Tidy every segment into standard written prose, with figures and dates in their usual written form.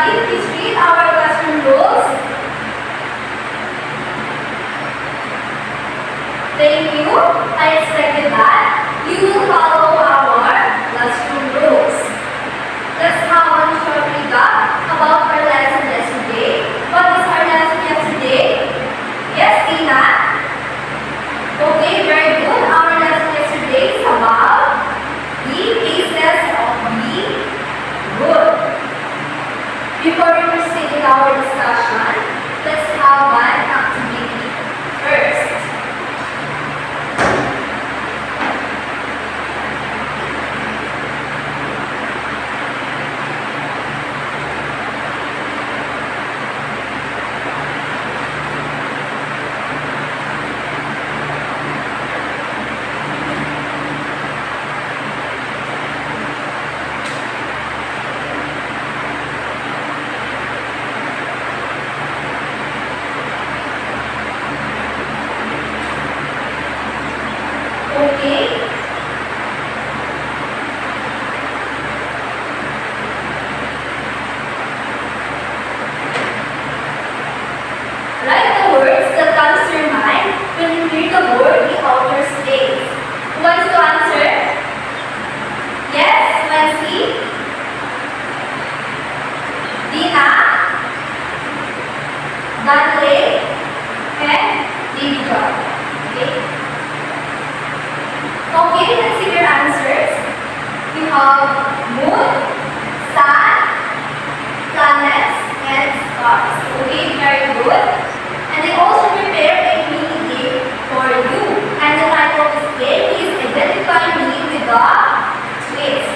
Jogelli, please read our classroom rules. Thank you. I expected that you will follow our classroom rules. Let's have one short recap about our lesson yesterday. What is our lesson yesterday? Yes, Tina? Okay, very good. Our lesson yesterday is about the cases of the good. Before we proceed with our discussion, let's have one activity first. Okay. Write the words that comes to your mind when you hear the word the author states. Who wants to answer? Yes, Nancy? Dina? Dante? And David John. Okay? Okay, let's see your answers. You have moon, sun, planets, and stars. Okay, very good. And I also prepared a mini game for you. And the title of this game is Identify Me with a Twist.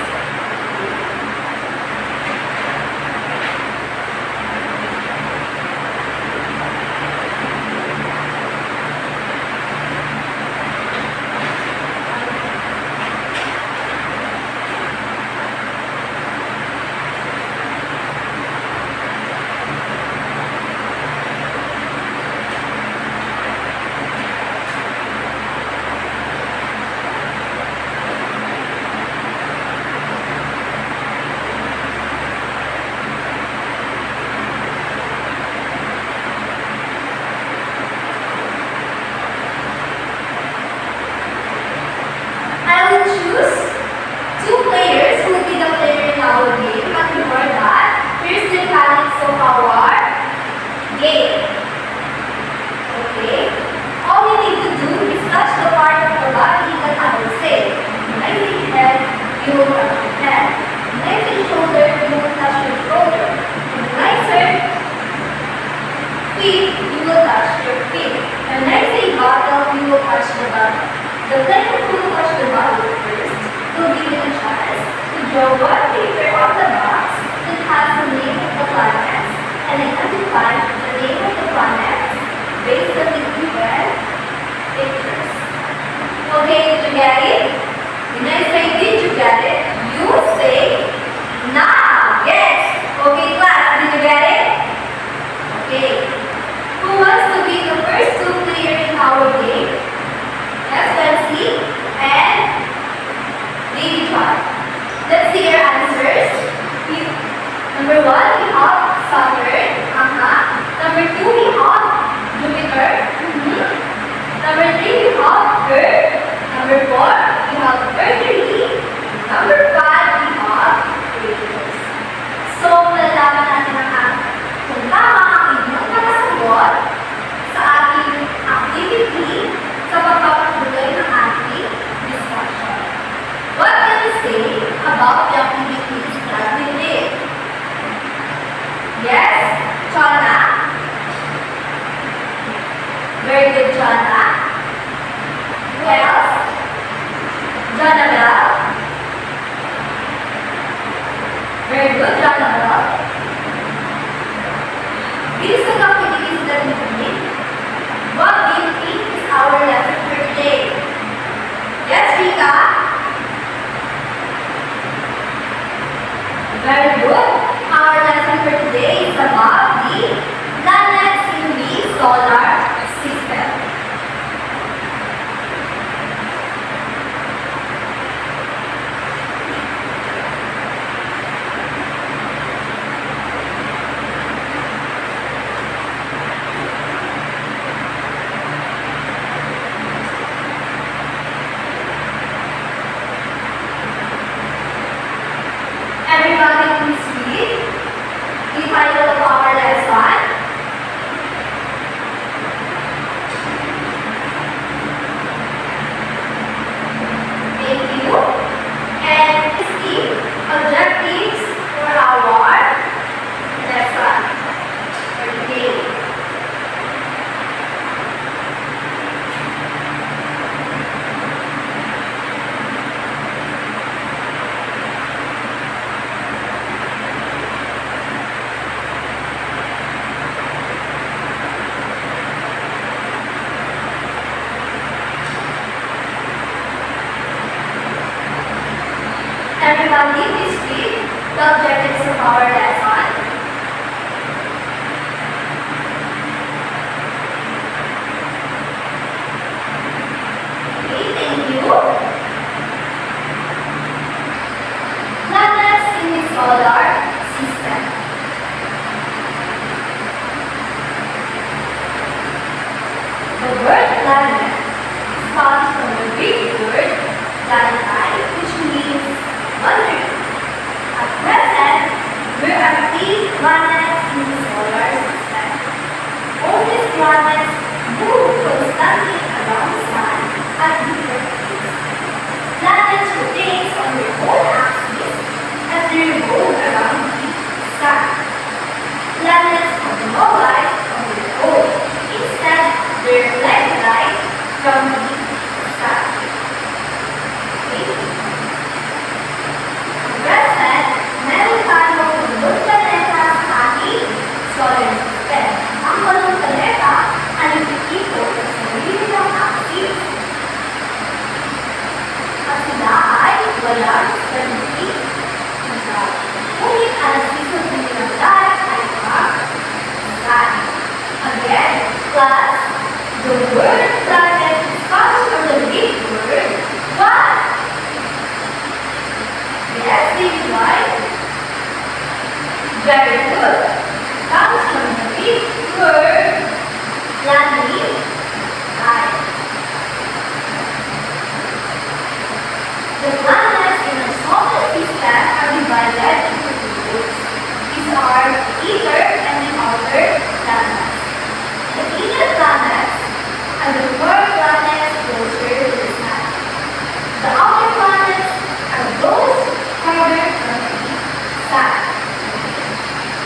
The player who will touch the bottle first will be given a chance to draw one paper on the box that has the name of the planets and identify the name of the planets based on the given pictures. Okay, did you get it? When I say did you get it, you say now. Yes. Okay, class, did you get it? Okay. Who wants to be the first two players in our game? Yes, Nancy and Lady John. Let's see your answers. Number 1, we have Saturn. Number 2, we have Jupiter. Number 3, we have Earth. Number 4, we have Mercury. Number 5, we have Venus. So, malalaman natin kung tama ang inyong nakasagot sa ating activity sa pagpapatuloy ng ating discussion. What can you say about the activities that we did? Yes, Chana? Very good, Chana. Who else? Jonabel? Very good, Jonabel. These are the activities that we did. What do you think is our lesson for today? Yes, Rika? Very good. Our lesson for today is about the planets in the solar system. studied this week the objectives of our lesson. Okay, thank you. Planets in the solar system. The word planet comes from the Greek word planetai, which means wandering. At present, there are 8 planets in the solar system. All these planets move constantly around the sun at different speeds. Planets rotate on their own axis as they revolve around the sun. Planets have no light of their own. Instead, they reflect light from the sun. Okay? At present, meron tayo ng planeta sa ating solar system. Ang walong planeta ay nag-iikot sa sarili ng axis at sila ay walang stability. Ngunit ang nagsisunod ng lahat ay ang sun. Again, class, the word planet comes from the Greek word what? Yes, David, right? Very good. Comes from the Greek word planet. The planets in the solar system are divided into 2 groups. These are the inner and the outer planets. The inner planets are the 4 planets closer to the sun. The outer planets are those farther from the sun.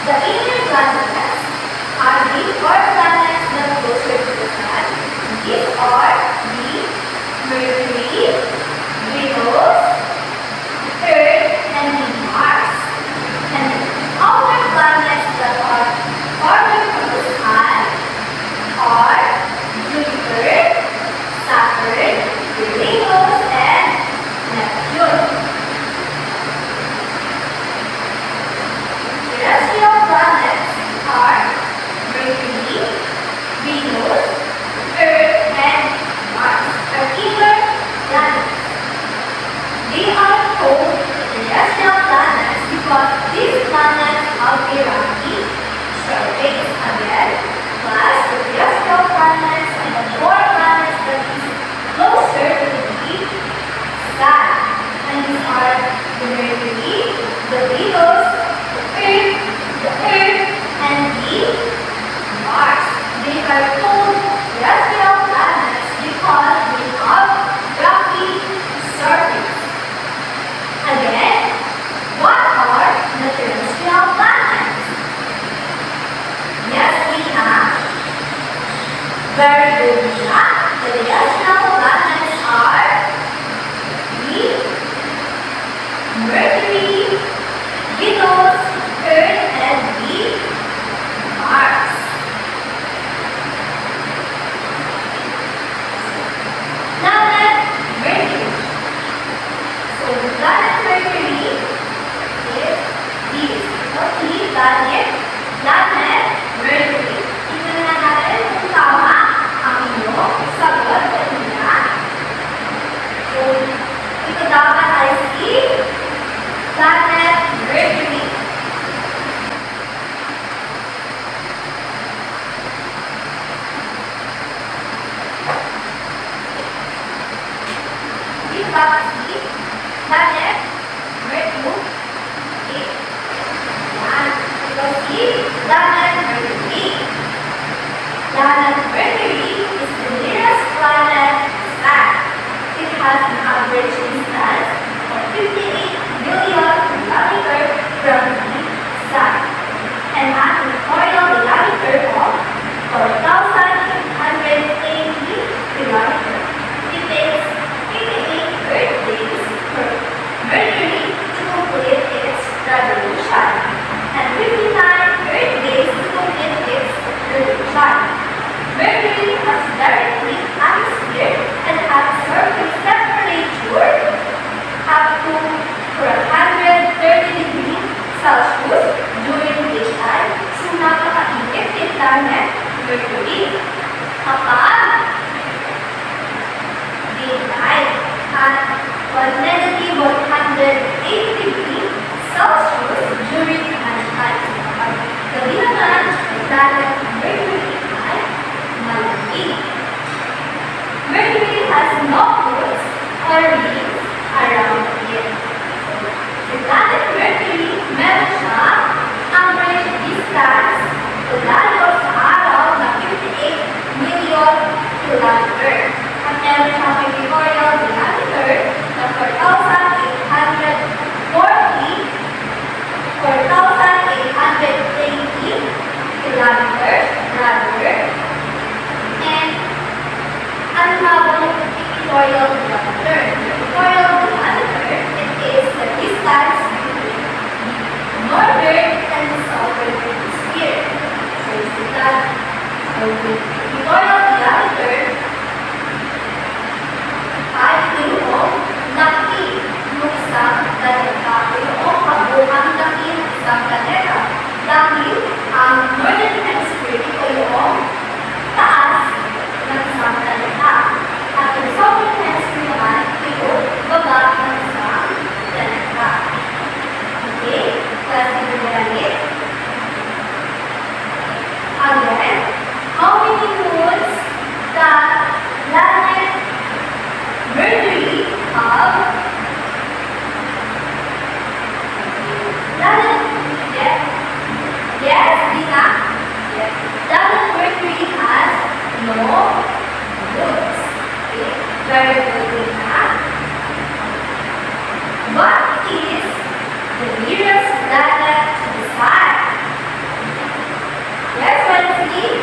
The inner planets are the 4 planets that are closer to the sun. These are the Mercury, Venus, Earth, and the Mars. And the outer planets that are farther from the sun are Jupiter, Saturn, Uranus, and Neptune. Terrestrial planets are Mercury, Venus, Earth, and Mars. Are inner planets. They are called terrestrial planets because these planets have a rocky surface. Again, class, the terrestrial planets and the 4 planets that is closer to the sun. And these are the Mercury, the Venus, the Earth, and the Mars. They are called terrestrial planets because they have rocky surface. Again, what are the terrestrial planets? Yes, Lina. Very good, Lina. The terrestrial planets are the Mercury, Venus, Earth, and the Mars. Planet Mercury. So the planet Mercury is this. Okay, planet Mercury. Tingnan na natin kung tama ang inyong natin ang Northern Hemisphere o yung taas ng isang planeta. At yung Southern Hemisphere naman ito yung baba ng isang planeta. Okay? Class number 8. Again, how many moons does planet Mercury have? Planet, yes, yes, Dina, yes. Planet Mercury has no moons. Okay, very good, Dina. What is the nearest planet to the sun? Yes, Wednesday.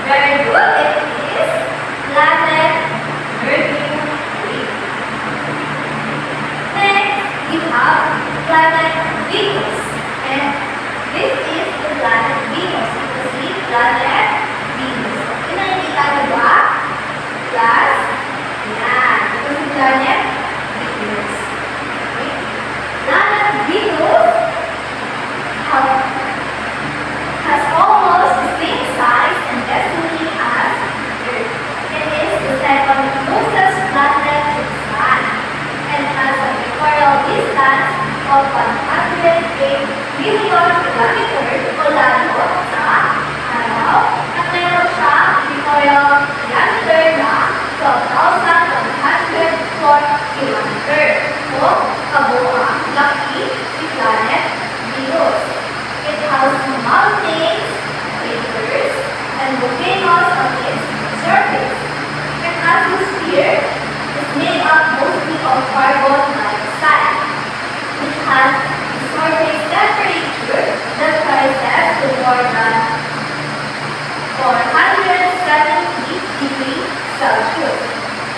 Very good. It is planet Mercury. Next, we have planet Venus. And this is the planet Venus. You can see planet Venus. Okay, nakikita niyo ba? Plus, yan. Ito si planet Venus. Okay. Planet Venus has almost the same size and destiny as Earth. It is the second closest planet to the Sun and has a equatorial distance of 108 billion kilometers mula doon sa araw at mayroon siyang equatorial diameter na 12,104 kilometers. So, kabuuan laki si planet Venus. It has mountains, craters, and volcanoes on its surface. Its atmosphere is made up mostly of carbon dioxide, which has a surface temperature that rises to more than 470 degrees Celsius.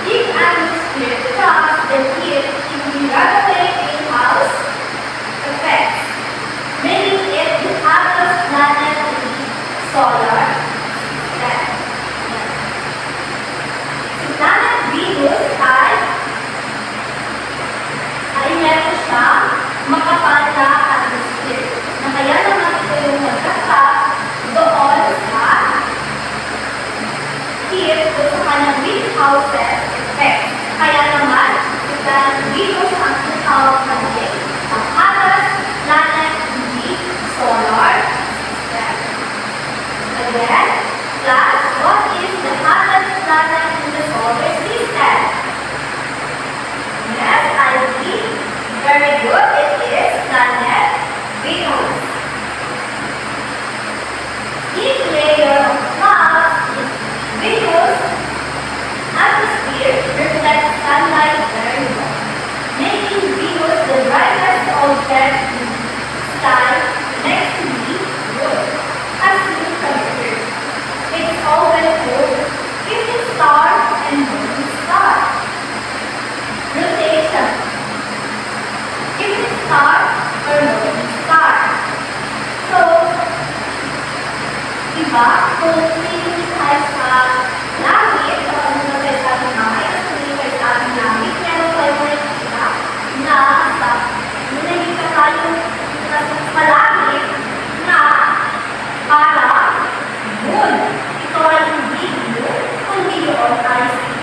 If atmosphere traps the heat in the runaway greenhouse effects, making it the hottest planet in the solar system. Si planet Venus ay meron siyang makapal na atmosphere na kaya naman ito yung nagkatap doon sa heat o sa kanyang greenhouses effect. Kaya naman, si planet Venus ang tinatawag natin ang hottest planet solar system. Again, class, what is the hottest planet in the solar system? Yes, I agree. Very good. It is planet Venus. Each layer of clouds in Venus' atmosphere reflects sunlight very well, making Venus the brightest object in the sky next to the Moon, as seen from Earth. It is often called evening star and morning star. Rotation. Evening star or morning star. So, diba, kung tingin tayo sa langit, o ano na tayo sa ating langit, at tingin tayo sa ating langit, meron tayo nakikita na nakikita tayo malangit na parang moon. Ito ay hindi moon, kundi yun ay si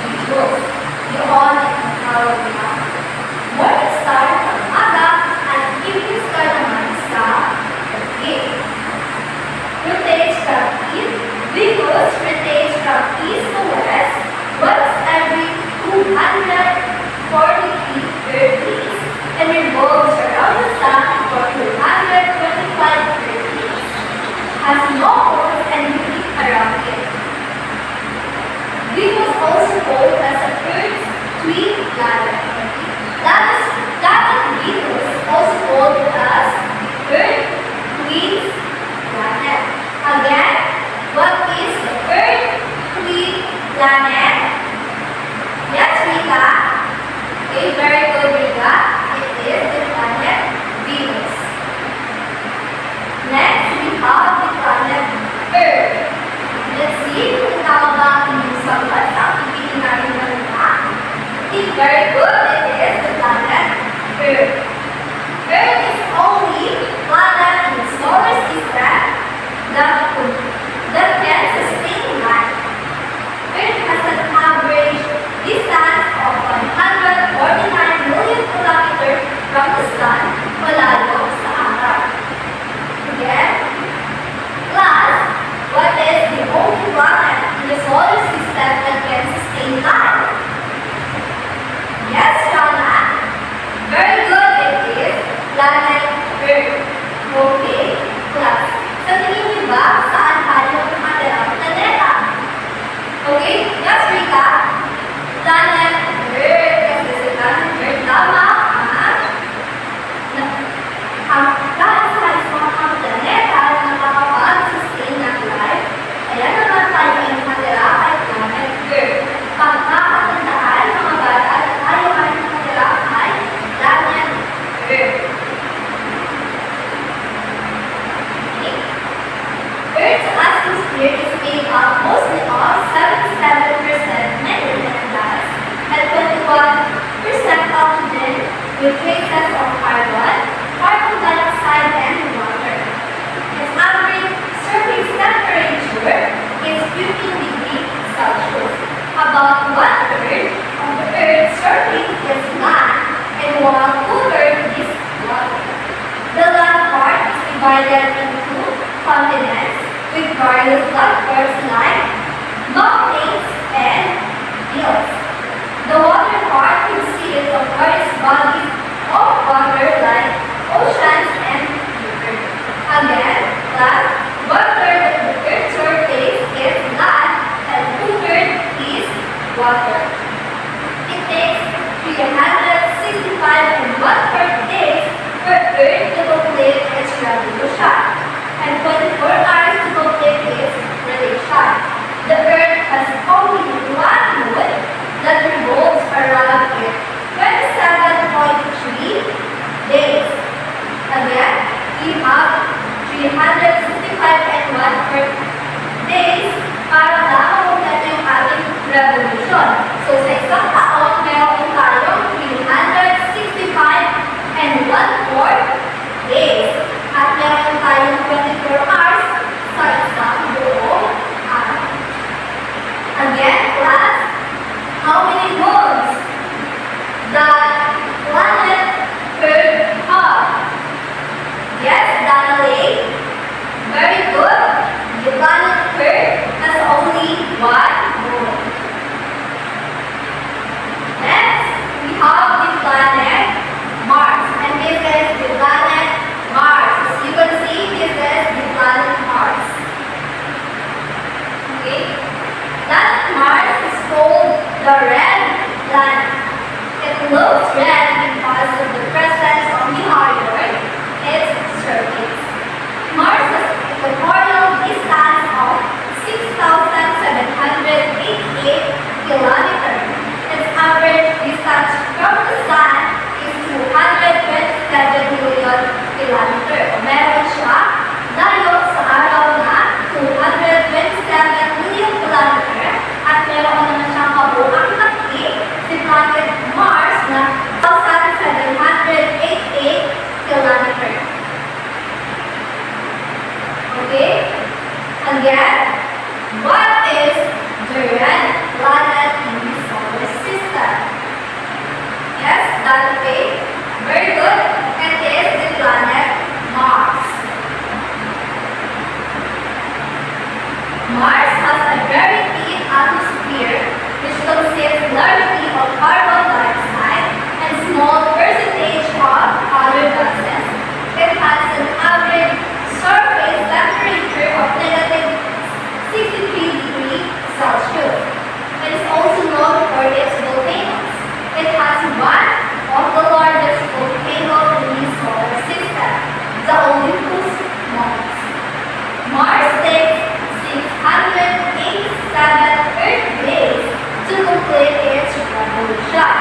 Venus. Yun ay tinatawag na morning star sa umaga at evening star naman sa gabi. Rotates from east, Venus rotates from east to west once every 243 degrees and revolves around the sun for 225 degrees. Has no poles and heat around it. Venus also called as a Earth's twin planet. Planet Venus also called as Earth twin planet. Again, what is the Earth twin planet? Yes, Rita. Okay, very good, Rita. It is the planet Venus. Next, we have the planet Earth. Let's see kung tama ba ang inyong sagot sa activity namin na Rita. Okay, very good. It is the planet Earth. Earth is only planet in the solar That 1/3 of the Earth's surface is land and 2/3 is water. It takes 365 and 1/3 days for Earth to complete its revolution and 24 hours to complete its rotation. The Earth has only one moon that revolves around it 27.3 days. Again, we have 365 and 1/3 days para makumpleto yung ating revolution. So, sa isang taon, meron tayong 365 and 1/4 days. At meron tayong 24 hours sa isang buong araw. Again, class, how many moons does planet Earth have? Yes, Donnelly. Very good. The planet Earth has only one moon. Next, we have the planet Mars. And this is the planet Mars. As you can see, this is the planet Mars. Okay? Planet Mars is called the red planet. It looks red because of the presence of the hard Earth, its surface. Mars has an equatorial distance of 6,788 kilometers. Its average distance from the Sun is 227 million kilometers. Meron siya layo sa araw na 227 million kilometers at meron naman siyang kabuang laki si planet Mars na 1,788 kilometers. Okay? Again, what is the red planet in the solar system? Yes, that's okay. Very good. It is the planet Mars. Mars has a very thin atmosphere which consists largely of carbon dioxide and small percentage of other gases. It has an average surface temperature of negative 63 degrees Celsius. It is also known for its volcanoes. It has one of the largest volcanoes in the solar system, the Olympus Mons. Mars takes 687 Earth days to complete its revolution.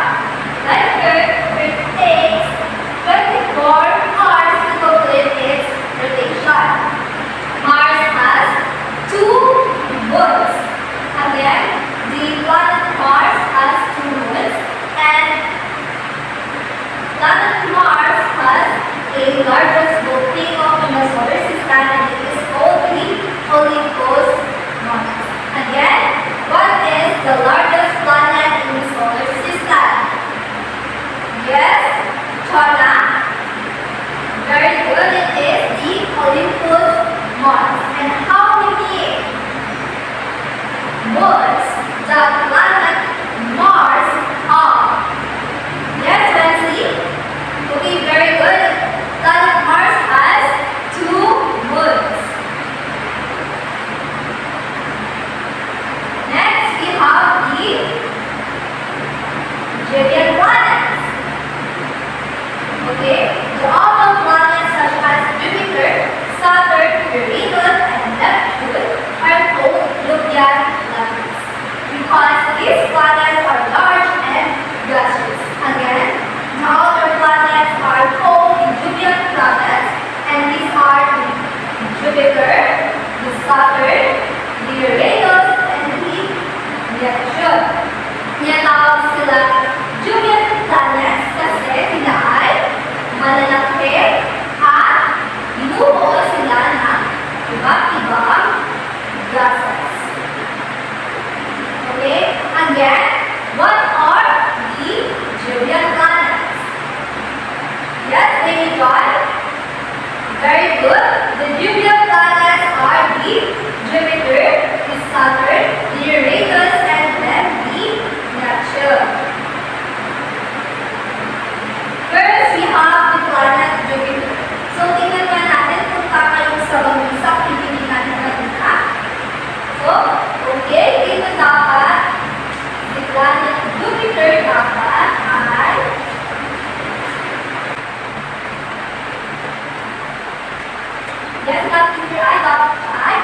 Jupiter ay dapat ay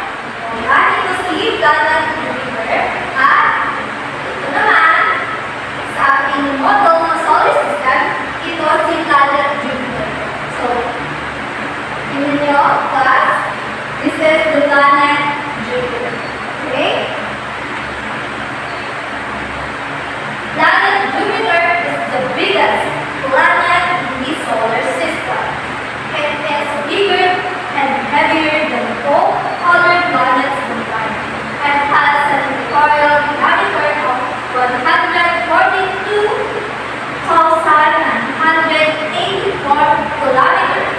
yan, ito si planet Jupiter at ito naman sa ating model ng solar system, ito si planet Jupiter. So, tingnan nyo, class, this is the planet Jupiter. Okay? Planet Jupiter is the biggest planet in the solar system. It is bigger and heavier than all other planets combined and has an equatorial diameter of 142,984 kilometers.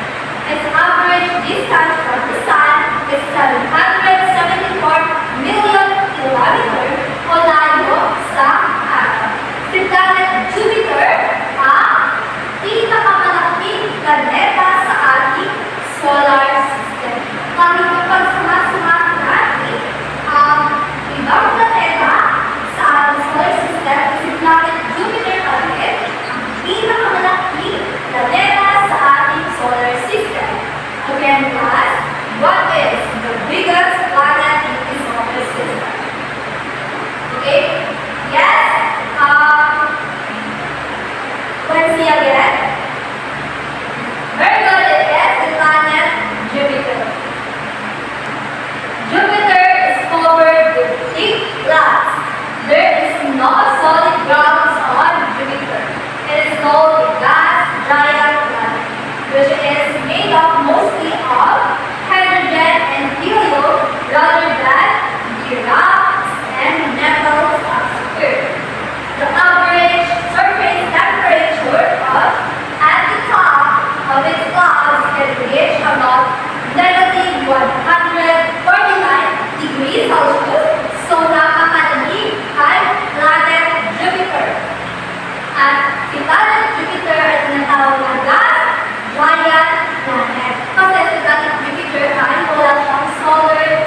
Its average distance from the Sun is 774 million kilometers o layo sa araw. Si planet Jupiter ang pinakamalaking planeta sa ating solar system. Kami kapag sumasama natin ang ibang planeta sa ating solar system, si planet Jupiter pa rin ang pinakamalaking planeta sa ating solar system. Again, class, what is the biggest planet in the solar system? Okay? Yes? Let's see again. Very good. It is the planet Jupiter. Jupiter is covered with thick glass. There is no solid ground on Jupiter. It is called a gas giant planet, which is made up mostly of hydrogen and helium rather than the rocks and metals of Earth. The average surface temperature at the top of its clouds can reach about negative 149 degrees Celsius, so napakalamig kay planet Jupiter. At si planet Jupiter ay tinatawag na gas giant planet. Kasi si planet Jupiter ay wala siyang solid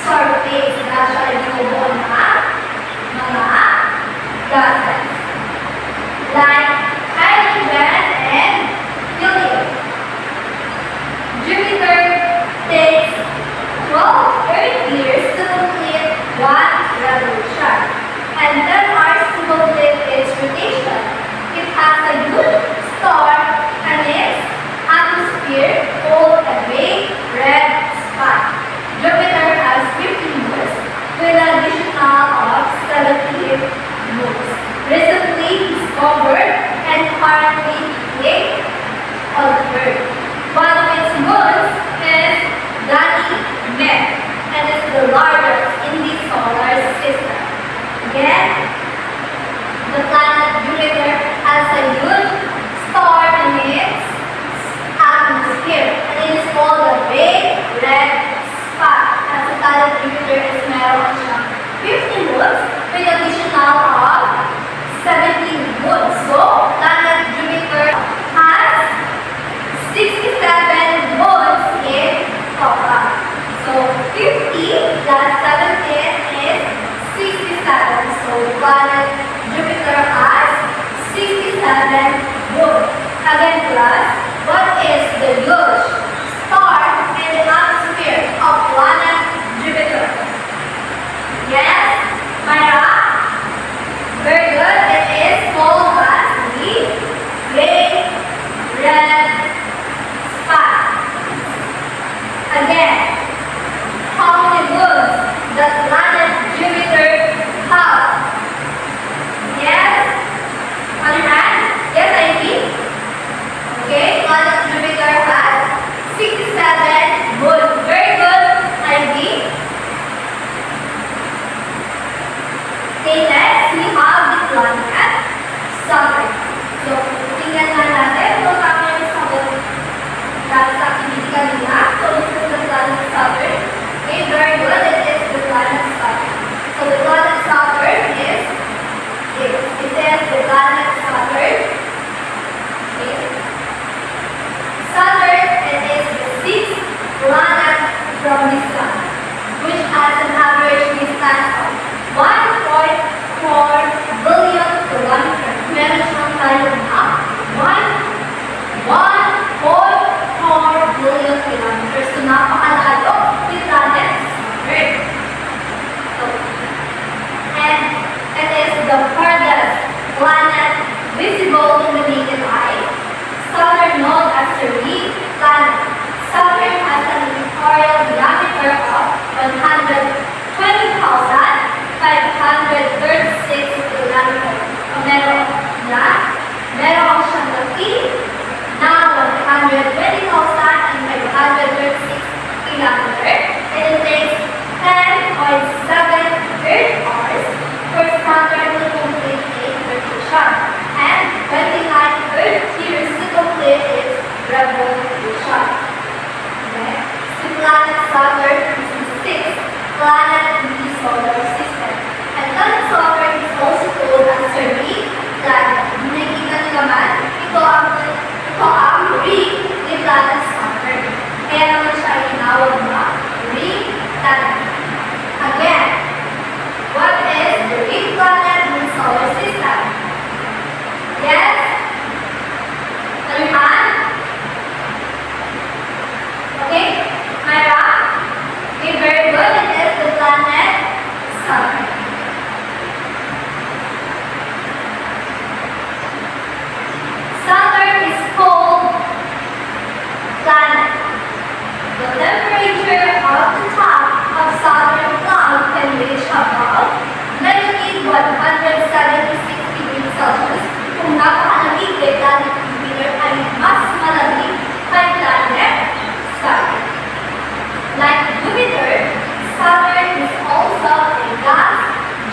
surface na siya ay binubuo ng mga gases like hydrogen and helium. Jupiter takes 12 Earth years to complete one revolution and 10 hours to complete its rotation. It has a huge star and its atmosphere called a big red spot. Jupiter has 15 moons with an additional of 17 moons. Recently discovered and currently being observed. One of its moons is Ganymede and is the largest in the solar system. Again, the planet Jupiter has a huge star in its atmosphere and it is called a big red spot. As the planet Jupiter is meron siyang 15 moons with additional of 17 moons. So, planet Jupiter has 6 planet Saturn is the sixth planet in the solar system. And planet Saturn is also called as a ring planet. Nakikita niyo naman, ito ang ring ni planet Saturn. Kaya naman siya ay tinawag na ring planet. Again, what is the ring planet in the solar system? Yes? Talihan? Okay? Myra? Okay, very good. It is the planet Saturn. Saturn is cold planet. The temperature of the top of Saturn cloud can reach about -176 degrees Celsius. Kung napakalamig kay planet Jupiter ay mas malamig kay planet Saturn. Like Jupiter, Saturn is also a gas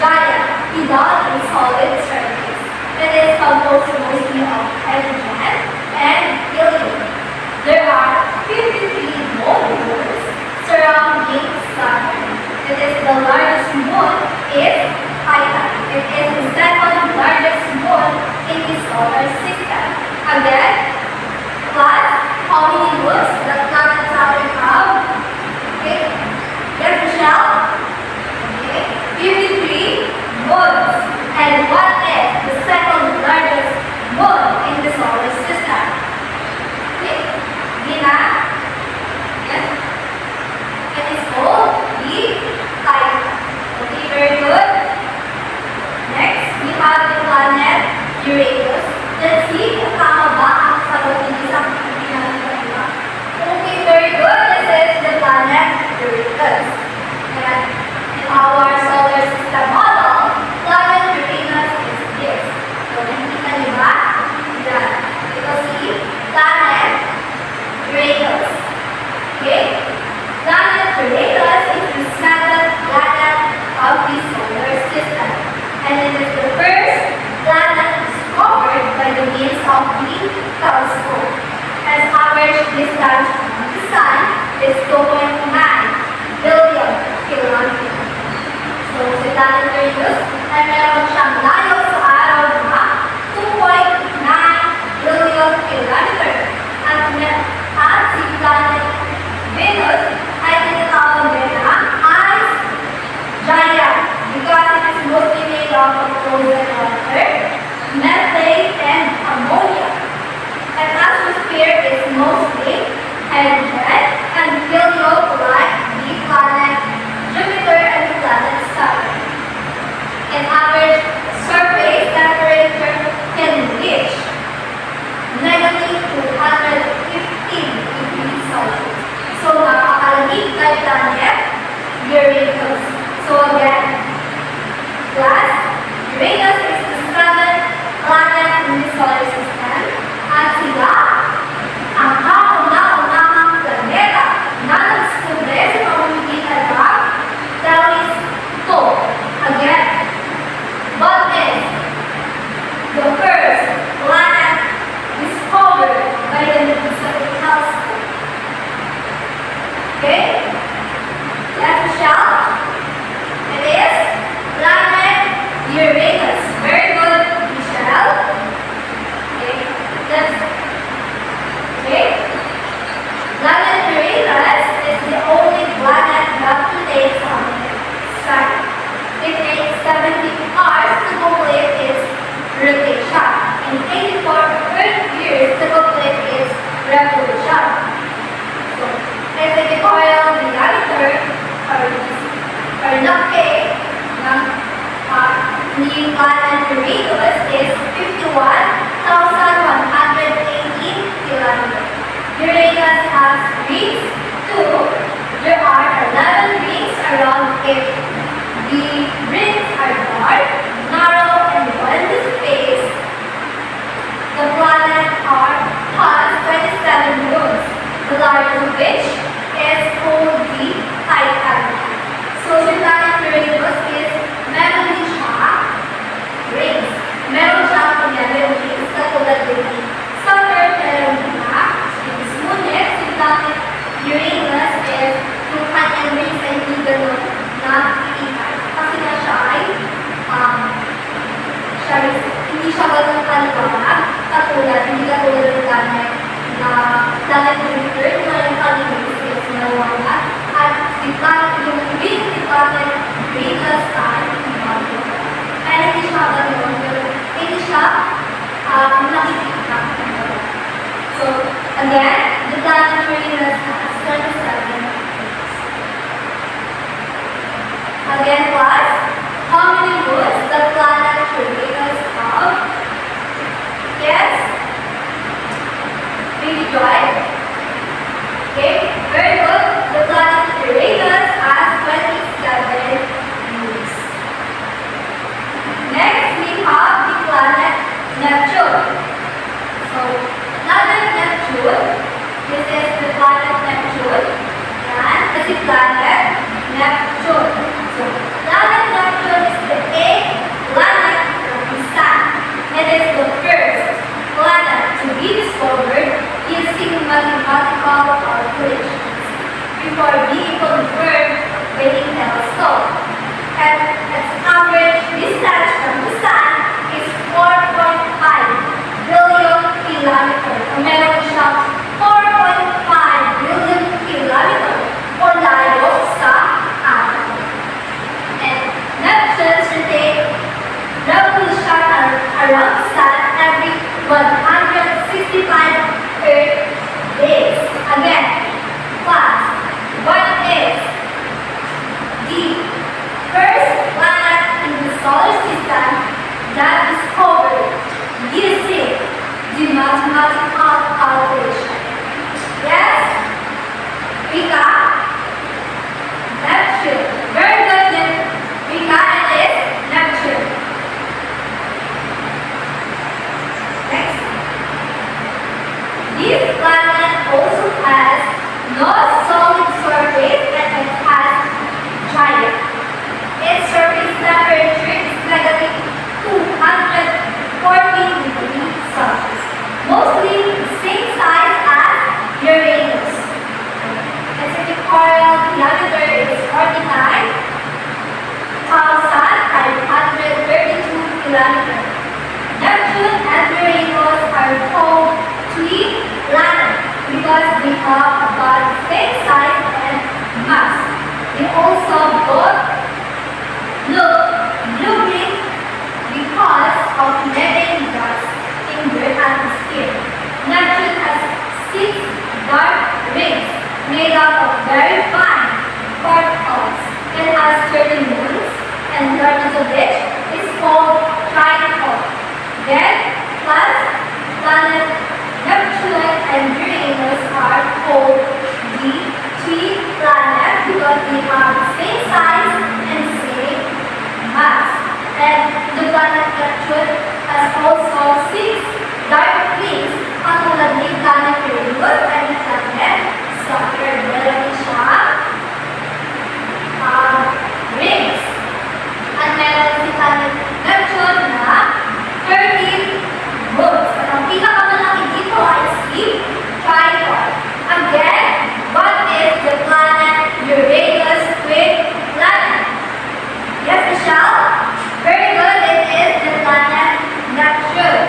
giant without a solid surface. It is composed mostly of hydrogen and helium. There are 53 moons surrounding Saturn. It is the largest moon is Titan. It is the second largest moon in the solar system. Again, plus how many moons does planet Saturn have? Okay. Yes, Michelle? Okay. 53 moons. And what is the second largest moon in the solar system? Okay. Dina? Yes. It is called the Titan. Okay, very good. Next, we have the planet Uranus. Let's see kung tama ba ang sagot ng isang pinakita. Okay, very good. This is the planet Uranus. And in our solar system model, planet Uranus is this. So, nakikita niyo ba? Yan. Ito si planet Uranus. Okay? Planet Uranus is the seventh planet of the solar system. And it is the first planet discovered by the means of the telescope. Its average distance from the Sun is 2.9 billion kilometers. So, si planet Uranus ay meron siyang layo sa araw na 2.9 billion kilometers. At si planet Venus ay tinatawag din na ice giant because it is mostly made up of frozen water, methane, and ammonia. An atmosphere is mostly hydrogen and helium like the planet Jupiter and the planet Saturn. An average surface temperature can reach -215 degrees Celsius. So, napakalamig kay planet Uranus. So, again, plus, Uranus is the seventh planet in the solar system. At sila, ang kauna-unahang planeta na nagdiskubre sa pamamagitan ng telescope. Again, what is the first planet discovered by the telescope? Okay? Yes, Michelle? It is planet Uranus. Very good, Michelle. si planet, yung ring ni planet Venus ay Mercury. Kaya hindi siya ganoon, pero hindi siya nakikita. So, again, the planet Venus has 37 rings. Again, class, how many moons the planet Venus have? Yes? Baby Joy? Okay, very good. The planet Uranus has 27 moons. Next, we have the planet Neptune. So, another Neptune. This is the planet Neptune. And this is planet Neptune. So, planet Neptune is the eighth planet from the Sun. It is the first planet to be discovered using mathematical calculations before being confirmed by a telescope. And its average distance from the Sun is 4.5 billion kilometers. O meron siyang 4.5 billion kilometers o layo sa atin. And Neptune's rotate revolution around the Sun every 165 Earth days. Again, class, what is the first planet in the solar system that discovered using the mathematical calculation? Yes? Rika? Neptune. Very good, Rika, it is Neptune. Next. This planet also has no solid surface and it has giant. Its surface temperature is negative 240 degrees Celsius, mostly the same size as Uranus. Its equatorial diameter is 49,532 kilometers. Neptune and Uranus are called twin planets because they have about the same size and mass. They also both look blue-green because of methane gas in their atmosphere. Neptune has 6 dark rings made up of very fine particles. It has 30 moons, and the largest of which is called Triton. Then, plus planet Neptune and Uranus are called the twin planets because they have the same size and same mass. And the planet Neptune has also 6 dark rings, katulad ni planet Uranus and the planet Saturn. Meron siya rings. At meron si planet Neptune na 13 moons. At ang pinakamalaki dito ay si Triton. Again, what is the planet Uranus twin planet? Yes, Michelle? Very good. It is the planet Neptune.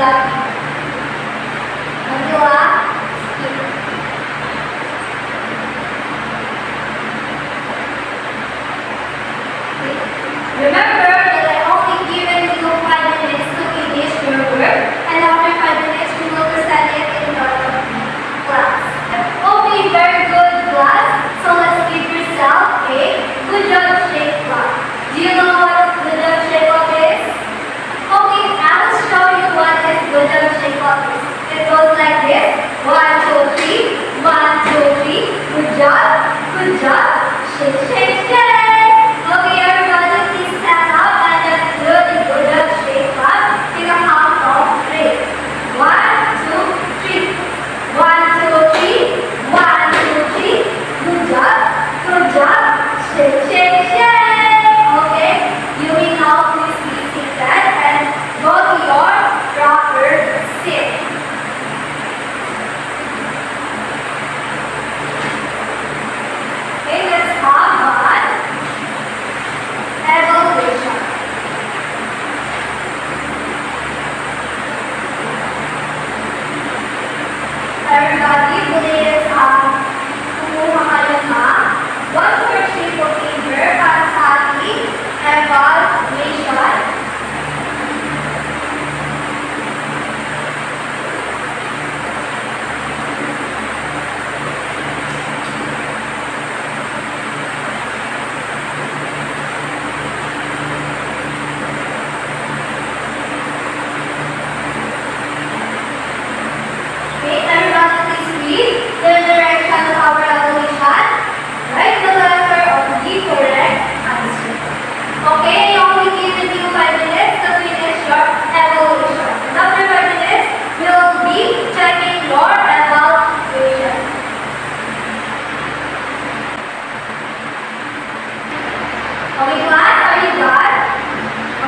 lucky. Magila, skip. Remember that I only given you 5 minutes to finish your work, and after 5 minutes, you will present it in front of class. Okay, very good, class. So let's give yourself a good job shake clap. Do you know what good job shake clap is? Okay, I will show you what is good job shake clap is. It goes like this: 1, 2, 3, 1, 2, 3. Good job, shake, shake, shake. Okay, everybody, please stand up and just do the good job shake clap. Take a count of 3. 1, 2, 3. 1, 2, 3. 1, 2, 3. Good job. Shake, shake, shake. Okay, you will now please be seated and go to your proper seat. Okay, let's have an evaluation. Everybody, please kumuha kayo na one-word sheet of paper para sa ating evaluation. Okay, everybody, please read the direction of our evaluation. Write the letter of the correct answer. Okay, I only given you 5 minutes to finish your evaluation. After 5 minutes, we will be checking your evaluation. Okay, class, are you done?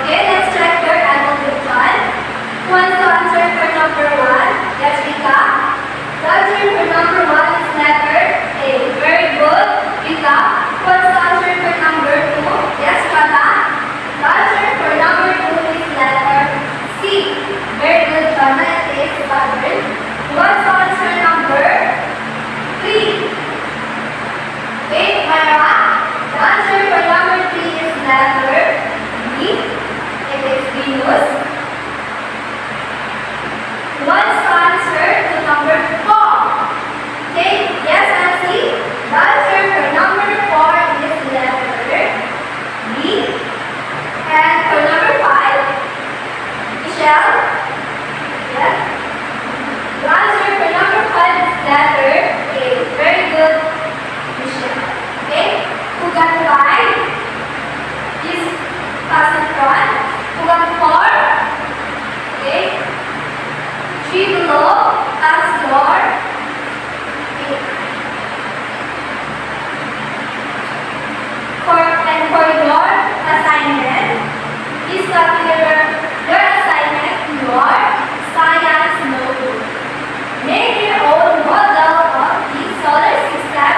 Okay, let's check your evaluation. Who wants to answer for number 1? Yes, Rika. The answer for number 1 is letter A. Very good, Rika. Who wants to answer for number 2? Yes, Shana. The answer for number 2 is letter C. Very good, Shana. It is covered. Who wants to answer number 3? Okay, Mara. The answer for number 3 is letter B. It is Venus. Who wants to answer to number 4? Okay, yes, Nancy. The answer for number 4 is letter B. And for number 5, Michelle. Yes. The answer for number 5 is letter A. Very good, Michelle. Okay, who got 5? Please pass in front. Who got 4? Okay. 3 below, as your for your assignment, please copy your assignment in your science notebook. Make your own model of the solar system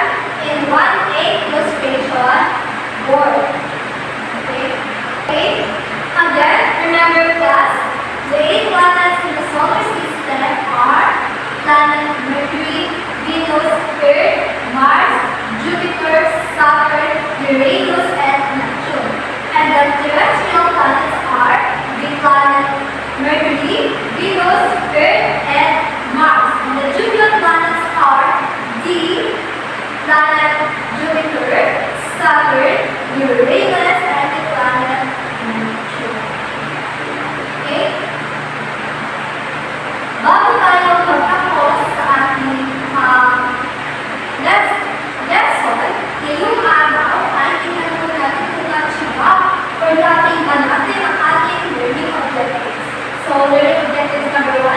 in 1A illustration board. Okay. Again, remember class, the 8 planets in the solar system are planet Mercury, Venus, Earth, Mars, Jupiter, Saturn, Uranus, and Neptune. And the terrestrial planets are the planet Mercury, Venus, Earth, and Mars. And the Jupiter planets are the planet Jupiter, Saturn, Uranus, and the planet Neptune. Okay? Bago tayo magtapos sa ating lesson, ngayong araw ay tinanong natin kung ano ba or natin ang ating learning objectives. So, learning objectives number 1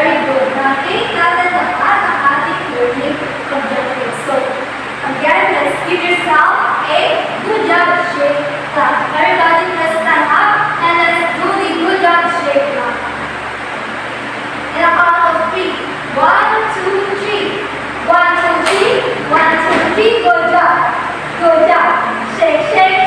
Very good. Na-take natin lahat ang ating learning objectives. So, again, let's give yourself a good job shake clap. Everybody, let's stand up and let's do the good job shake clap. In a count of three. 1, 2, 3. 1, 2, 3. 1, 2, 3. Good job. Good job. Shake, shake.